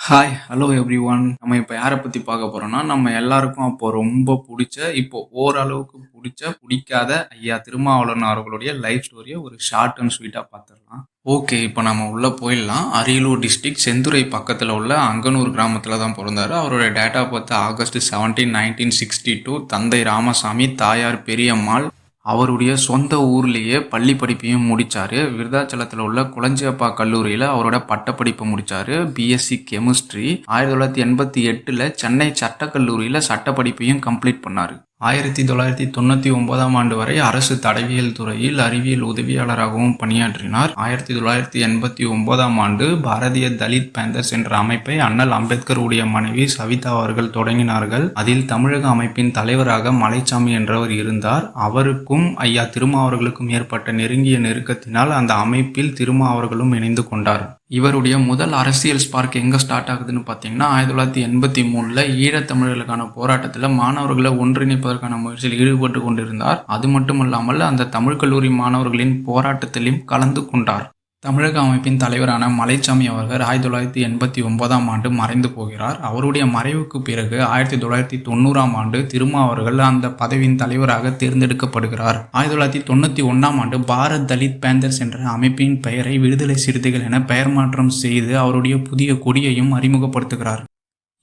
Hi, hello everyone. நம்ம இப்ப யார பத்தி பார்க்க போறோம்னா, நம்ம எல்லாருக்கும் அப்போ ரொம்ப புடிச்ச, இப்போ ஓரளவுக்கு பிடிக்காத ஐயா திருமாவளவன் அவர்களுடைய லைஃப் ஸ்டோரிய ஒரு ஷார்ட் அண்ட் ஸ்வீட்டா பார்த்துடலாம். ஓகே, இப்போ நம்ம உள்ள போயிடலாம். அரியலூர் டிஸ்ட்ரிக்ட் செந்துறை பக்கத்துல உள்ள அங்கனூர் கிராமத்துல தான் பொறந்தாரு. அவருடைய டேட் ஆஃப் பர்த் ஆகஸ்ட் 17, 1962. தந்தை ராமசாமி, தாயார் பெரியம்மாள். அவருடைய சொந்த ஊர்லேயே பள்ளி படிப்பையும் முடிச்சாரு. விருதாச்சலத்தில் உள்ள குளஞ்சியப்பா கல்லூரியில் அவரோட பட்டப்படிப்பு முடிச்சாரு. BSc chemistry. 1988 சென்னை சட்டக்கல்லூரியில் சட்டப்படிப்பையும் கம்ப்ளீட் பண்ணாரு. 1999 ஆண்டு வரை அரசு தடவியல் துறையில் அறிவியல் உதவியாளராகவும் பணியாற்றினார். 1989 ஆண்டு பாரதிய தலித் பேந்தர்ஸ் என்ற அமைப்பை அண்ணல் அம்பேத்கர் உடைய மனைவி சவிதா அவர்கள் தொடங்கினார்கள். அதில் தமிழக அமைப்பின் தலைவராக மலைச்சாமி என்றவர் இருந்தார். அவருக்கும் ஐயா திருமாவர்களுக்கும் ஏற்பட்ட நெருங்கிய நெருக்கத்தினால் அந்த அமைப்பில் திருமாவர்களும் இணைந்து கொண்டார். இவருடைய முதல் அரசியல் ஸ்பார்க் எங்கே ஸ்டார்ட் ஆகுதுன்னு பார்த்தீங்கன்னா 1983 ஈழத்தமிழர்களுக்கான போராட்டத்தில் மாணவர்களை ஒன்றிணைப்பதற்கான முயற்சியில் ஈடுபட்டு கொண்டிருந்தார். அது மட்டுமல்லாமல் அந்த தமிழ் கல்லூரி மாணவர்களின் போராட்டத்திலும் கலந்து கொண்டார். தமிழக அமைப்பின் தலைவரான மலைச்சாமி அவர்கள் 1989 ஆண்டு மறைந்து போகிறார். அவருடைய மறைவுக்கு பிறகு 1990 ஆண்டு திருமாவர்கள் அந்த பதவியின் தலைவராக தேர்ந்தெடுக்கப்படுகிறார். 1991 ஆண்டு பாரத் தலித் பேந்தர்ஸ் என்ற அமைப்பின் பெயரை விடுதலை சிறுத்தைகள் என பெயர் மாற்றம் செய்து அவருடைய புதிய கொடியையும் அறிமுகப்படுத்துகிறார்.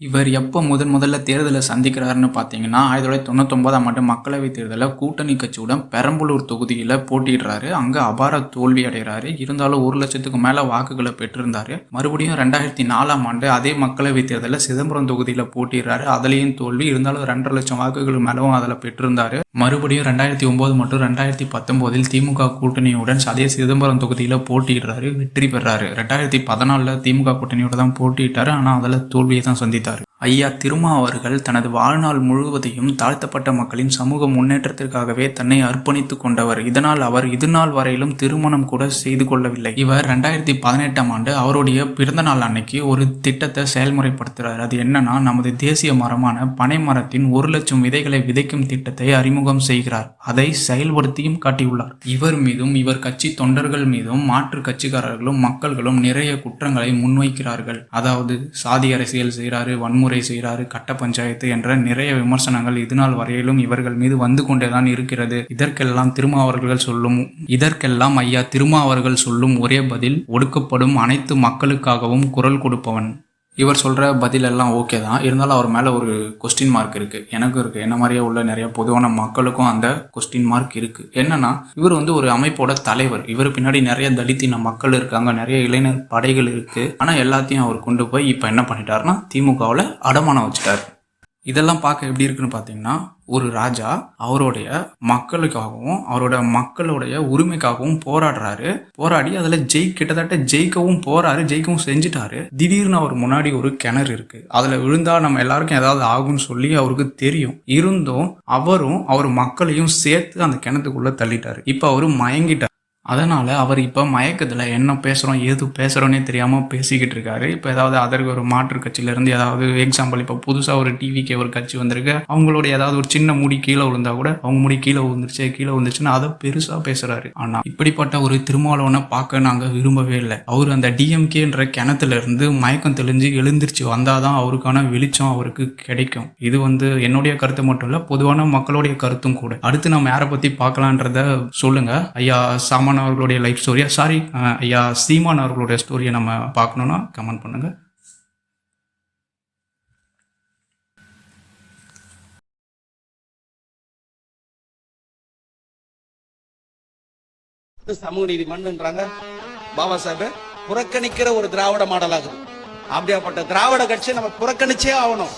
இவர் எப்போ முதல்ல தேர்தலை சந்திக்கிறாருன்னு பார்த்தீங்கன்னா 1999 ஆண்டு மக்களவைத் தேர்தலில் கூட்டணி கட்சியுடன் பெரம்பலூர் தொகுதியில் போட்டியிடுறாரு. அங்கே அபார தோல்வி அடைகிறாரு. இருந்தாலும் 1 லட்சத்துக்கு மேலே வாக்குகளை பெற்றிருந்தாரு. மறுபடியும் 2004 ஆண்டு அதே மக்களவைத் தேர்தலில் சிதம்பரம் தொகுதியில் போட்டியிடுறாரு. அதுலேயும் தோல்வி. இருந்தாலும் 2.5 லட்சம் வாக்குகள் மேலும் அதில் பெற்றிருந்தாரு. மறுபடியும் 2009 மற்றும் 2019 திமுக கூட்டணியுடன் அதே சிதம்பரம் தொகுதியில் போட்டியிடுறாரு. வெற்றி பெறாரு. 2014 திமுக கூட்டணியோட தான் போட்டியிட்டாரு. ஆனால் அதில் தோல்வியை தான் சந்தித்தார். ஐயா திருமாவர்கள் தனது வாழ்நாள் முழுவதையும் தாழ்த்தப்பட்ட மக்களின் சமூக முன்னேற்றத்திற்காகவே தன்னை அர்ப்பணித்து கொண்டவர். இதனால் அவர் இதுநாள் வரையிலும் திருமணம் கூட செய்து கொள்ளவில்லை. இவர் 2018 ஆண்டு அவருடைய பிறந்த நாள் அன்னைக்கு ஒரு திட்டத்தை செயல்முறைப்படுத்துகிறார். அது என்னன்னா, நமது தேசிய மரமான பனை மரத்தின் 1 லட்சம் விதைகளை விதைக்கும் திட்டத்தை அறிமுகம் செய்கிறார். அதை செயல்படுத்தியும் காட்டியுள்ளார். இவர் மீதும் இவர் கட்சி தொண்டர்கள் மீதும் மாற்று கட்சிக்காரர்களும் மக்கள்களும் நிறைய குற்றங்களை முன்வைக்கிறார்கள். அதாவது சாதி அரசியல் செய்கிறார், வன்முறை செய்கிறாரு, கட்ட பஞ்சாயத்து என்ற நிறைய விமர்சனங்கள் இதுநாள் வரையிலும் இவர்கள் மீது வந்து கொண்டேதான் இருக்கிறது. இதற்கெல்லாம் ஐயா திருமாவர்கள் சொல்லும் ஒரே பதில், ஒடுக்கப்படும் அனைத்து மக்களுக்காகவும் குரல் கொடுப்பவன். இவர் சொல்கிற பதிலெல்லாம் ஓகே தான். இருந்தாலும் அவர் மேலே ஒரு கொஸ்டின் மார்க் இருக்குது. எனக்கும் இருக்குது. என்ன மாதிரியே உள்ள நிறைய பொதுவான மக்களுக்கும் அந்த கொஸ்டின் மார்க் இருக்குது. என்னன்னா, இவர் ஒரு அமைப்போட தலைவர். இவர் பின்னாடி நிறைய தலித்தின மக்கள் இருக்காங்க, நிறைய இளைஞர் படைகள் இருக்குது. ஆனால் எல்லாத்தையும் அவர் கொண்டு போய் இப்போ என்ன பண்ணிட்டாருன்னா திமுகவில் அடமானம் வச்சுட்டார். இதெல்லாம் பார்க்க எப்படி இருக்குன்னு பார்த்தீங்கன்னா, ஒரு ராஜா அவருடைய மக்களுக்காகவும் அவரோட மக்களுடைய உரிமைக்காகவும் போராடி அதில் கிட்டத்தட்ட ஜெயிக்கவும் ஜெயிக்கவும் செஞ்சுட்டாரு. திடீர்னு அவர் முன்னாடி ஒரு கிணறு இருக்கு. அதில் விழுந்தா நம்ம எல்லாருக்கும் ஏதாவது ஆகும்னு சொல்லி அவருக்கு தெரியும். இருந்தும் அவரும் அவர் மக்களையும் சேர்த்து அந்த கிணத்துக்குள்ள தள்ளிட்டாரு. இப்போ அவரு மயங்கிட்டார். அதனால் அவர் இப்போ மயக்கத்தில் என்ன பேசுகிறோம் ஏது பேசுகிறோன்னே தெரியாமல் பேசிக்கிட்டு இருக்காரு. இப்போ ஏதாவது அதற்கு ஒரு மாற்று கட்சியிலேருந்து ஏதாவது எக்ஸாம்பிள், இப்போ புதுசாக ஒரு டிவிக்கு ஒரு கட்சி வந்திருக்கு, அவங்களோட ஏதாவது ஒரு சின்ன முடி கீழே விழுந்தா கூட அவங்க முடி கீழே விழுந்துச்சுன்னு அதை பெருசாக பேசுகிறாரு. ஆனால் இப்படிப்பட்ட ஒரு திருமாவளவனை பார்க்க நாங்கள் விரும்பவே இல்லை. அவர் அந்த டிஎம்கேன்ற கிணத்துல இருந்து மயக்கம் தெளிஞ்சு எழுந்திருச்சு வந்தாதான் அவருக்கான வெளிச்சம் அவருக்கு கிடைக்கும். இது என்னுடைய கருத்து மட்டும் இல்லை, பொதுவான மக்களுடைய கருத்தும் கூட. அடுத்து நம்ம யாரை பற்றி பார்க்கலான்றத சொல்லுங்க. ஐயா சாமான் அவர்களுடைய லைஃப் ஸ்டோரியா, ஐயா சீமான் அவர்களுடைய ஸ்டோரியை நம்ம பார்க்கணும்னா கமெண்ட் பண்ணுங்க. சமூக நீதி மண்ணுன்றாங்க. பாபா சாஹிப் புறக்கணிக்கிற ஒரு திராவிட மாடல் ஆகுது. அப்படியாப்பட்ட திராவிட கட்சியை நம்ம புறக்கணிச்சே ஆகணும்.